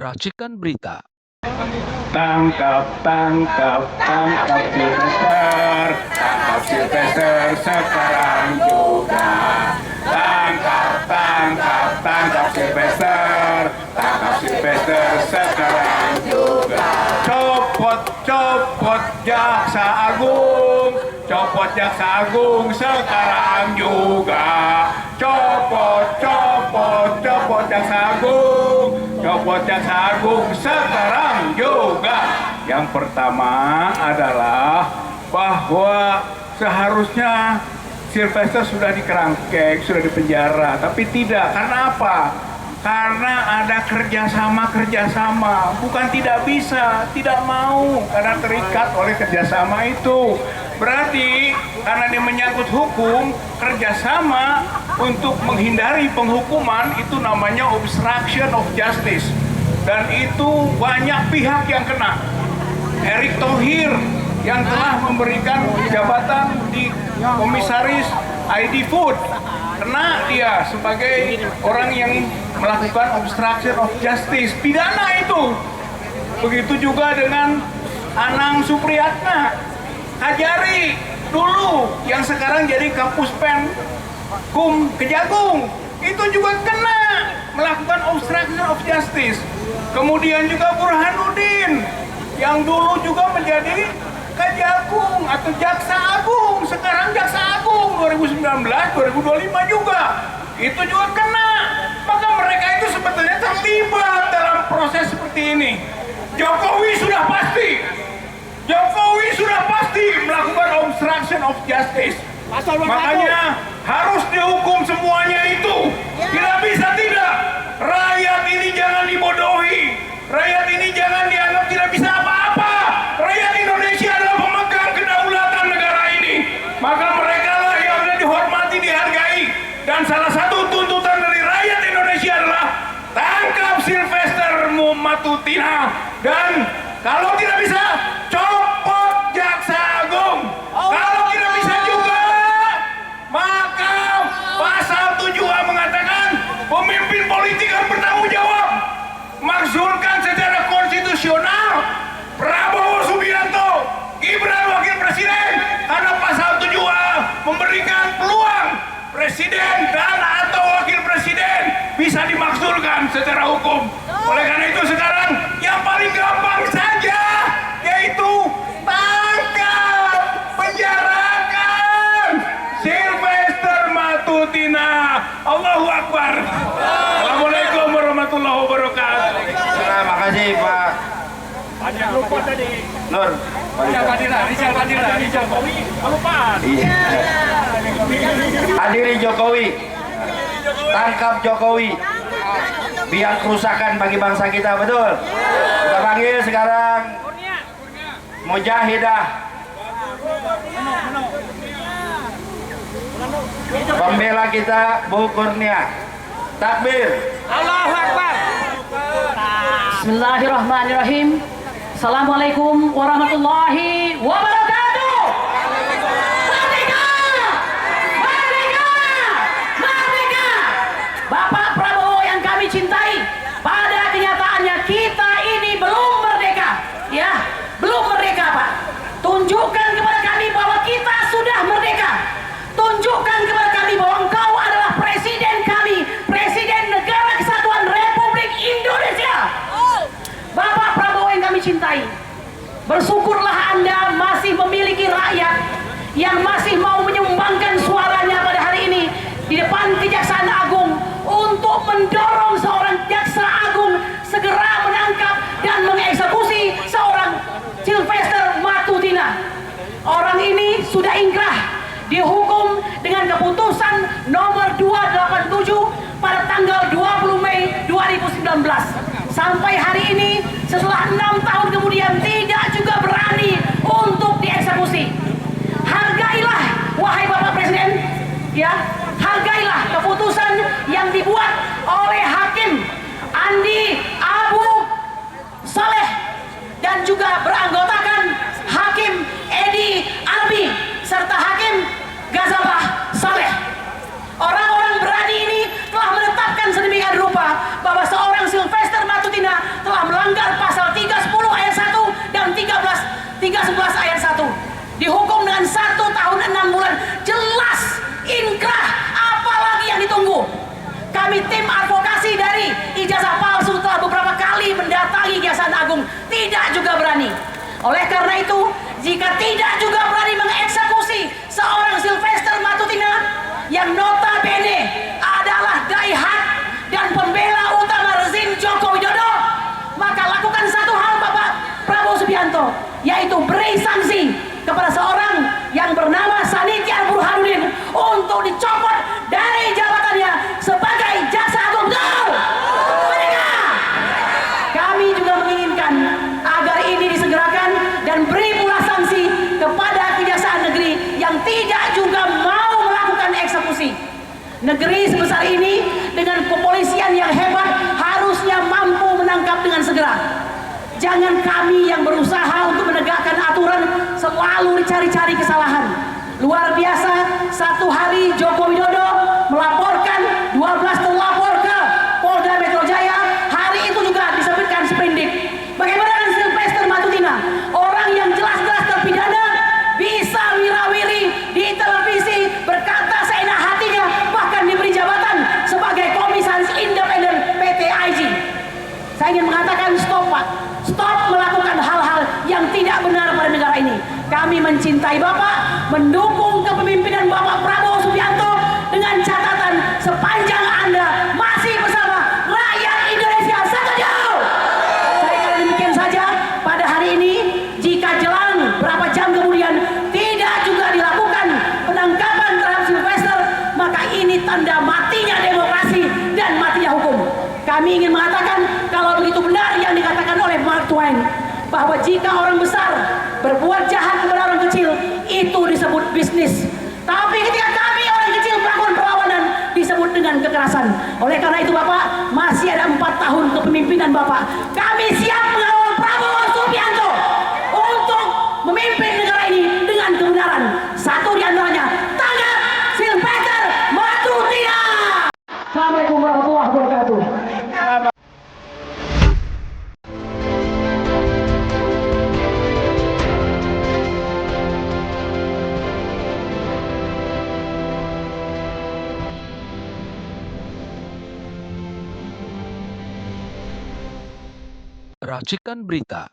Racikan Berita. Tangkap, tangkap, tangkap Sylvester sekarang juga. Tangkap, tangkap, tangkap Sylvester sekarang juga. Copot, copot jaksa agung, copot jaksa agung sekarang juga. Copot, copot, copot jaksa agung, copot jaksa agung sekarang juga. Yang pertama adalah bahwa seharusnya Sylvester sudah dikerangkeng, sudah dipenjara, tapi tidak. Karena apa? Karena ada kerjasama, bukan tidak bisa, tidak mau, karena terikat oleh kerjasama itu. Berarti karena dia menyangkut hukum, kerjasama untuk menghindari penghukuman itu namanya obstruction of justice. Dan itu banyak pihak yang kena. Erick Thohir yang telah memberikan jabatan di komisaris ID Food, kena dia sebagai orang yang melakukan obstruction of justice, pidana itu. Begitu juga dengan Anang Supriyatna Kajari dulu yang sekarang jadi Kapuspen Kum Kejagung, itu juga kena melakukan obstruction of justice. Kemudian juga Burhanuddin yang dulu juga menjadi Kejagung atau Jaksa Agung, sekarang Jaksa Agung 2019-2025 juga, itu juga kena. Maka mereka itu sebetulnya terlibat dalam proses seperti ini. Jokowi sudah pasti melakukan obstruction of justice. Makanya harus dihukum semuanya itu. Tidak bisa tidak. Rakyat ini jangan dibodohi. Rakyat ini jangan dianggap tidak bisa apa-apa. Rakyat Indonesia adalah pemegang kedaulatan negara ini. Maka mereka lah yang harus dihormati, dihargai. Dan salah satu tuntutan dari rakyat Indonesia adalah tangkap Sylvester Matutina. Dan kalau tidak bisa, copot Jaksa Agung. Kalau tidak bisa juga, maka pasal 7A mengatakan pemimpin politik harus bertanggung jawab. Makzulkan secara konstitusional Prabowo Subianto, Gibran Wakil Presiden, karena pasal 7A memberikan peluang Presiden dan atau Wakil Presiden bisa dimakzulkan secara hukum. Oleh karena itu sekarang yang paling gampang saja yaitu tangkap, penjarakan Sylvester Matutina. Allahu Akbar. Assalamualaikum warahmatullahi wabarakatuh. Terima kasih Pak Ada lupa tadi. Nur. Rizal Fadila, Jokowi, kelupaan. Iya. Hadiri Jokowi, tangkap Jokowi, biang kerusakan bagi bangsa kita, betul? Kita panggil sekarang Mujahidah, pembela kita Bu Kurnia. Takbir. Allahu Akbar. Bismillahirrahmanirrahim. Assalamualaikum warahmatullahi wabarakatuh. Merdeka! Merdeka! Merdeka! Bapak Prabowo yang kami cintai, pada kenyataannya kita ini belum merdeka. Ya, belum merdeka, Pak. Tunjukkan kepada kami bahwa kita sudah merdeka. Tunjukkan kepada kami bahwa engkau adalah presiden kami, presiden negara kesatuan Republik Indonesia. Bapak Prabowo yang kami cintai, bersyukurlah Anda masih memiliki rakyat yang masih mau menyumbangkan suaranya pada hari ini di depan Kejaksaan Agung untuk mendorong seorang Jaksa Agung segera menangkap dan mengeksekusi seorang Sylvester Matutina. Orang ini sudah ingkrah dihukum dengan keputusan nomor 287 pada tanggal 20 Mei 2019. Sampai hari ini setelah 6 tahun kemudian tidak juga berani untuk dieksekusi. Hargailah wahai Bapak Presiden, ya, hargailah keputusan yang dibuat oleh Hakim Andi Abu Saleh dan juga beranggotakan Hakim Edi Arbi serta Hakim Ghazaleh Saleh. Orang-orang berani ini telah menetapkan sedemikian rupa bahwa seorang Sylvester Matutina telah bagi Kejaksaan Agung tidak juga berani. Oleh karena itu, jika tidak juga berani mengeksekusi seorang Sylvester Matutina yang notabene adalah diehard dan pembela utama rezim Joko Widodo, maka lakukan satu hal Bapak Prabowo Subianto, yaitu beri sanksi kepada seorang yang bernama Sanitiar Burhanuddin untuk dicopot dari jabatannya sebagai Jaksa Agung. Betul? Merdeka! Kami juga menginginkan agar ini disegerakan dan beri pula sanksi kepada Kejaksaan Negeri yang tidak juga mau melakukan eksekusi. Negeri sebesar ini dengan kepolisian yang hebat harusnya mampu menangkap dengan segera. Jangan kami yang berusaha untuk menegakkan aturan selalu dicari-cari kesalahan. Luar biasa, satu hari Joko Widodo melaporkan 12 terlapor ke Polda Metro Jaya. Hari itu juga disebutkan sprindik. Bagaimana dengan Sylvester Matutina? Orang yang jelas-jelas terpidana bisa wirawiri di televisi berkata seenak hatinya, bahkan diberi jabatan sebagai komisaris independen PT IG. Saya ingin mengatakan stop Pak. Stop melakukan hal-hal yang tidak benar pada negara ini. Kami mencintai Bapak, mendukung kepemimpinan Bapak Prabowo Subianto dengan catatan sepanjang Anda masih bersama rakyat Indonesia. Setuju? Saya kira demikian saja pada hari ini. Jika jelang berapa jam kemudian tidak juga dilakukan penangkapan terhadap Sylvester, maka ini tanda matinya demokrasi dan matinya hukum. Kami ingin mengatakan kalau begitu benar yang dikatakan oleh Mark Twain, bahwa jika orang besar berbuat jahat kepada orang kecil itu disebut bisnis, tapi ketika kami orang kecil melakukan perlawanan disebut dengan kekerasan. Oleh karena itu Bapak, masih ada 4 tahun kepemimpinan Bapak. Kami siap mengawal Prabowo Subianto untuk memimpin negara ini dengan kebenaran. Satu di antaranya, tangkap Sylvester Matutina. Assalamualaikum warahmatullahi wabarakatuh. Racikan Berita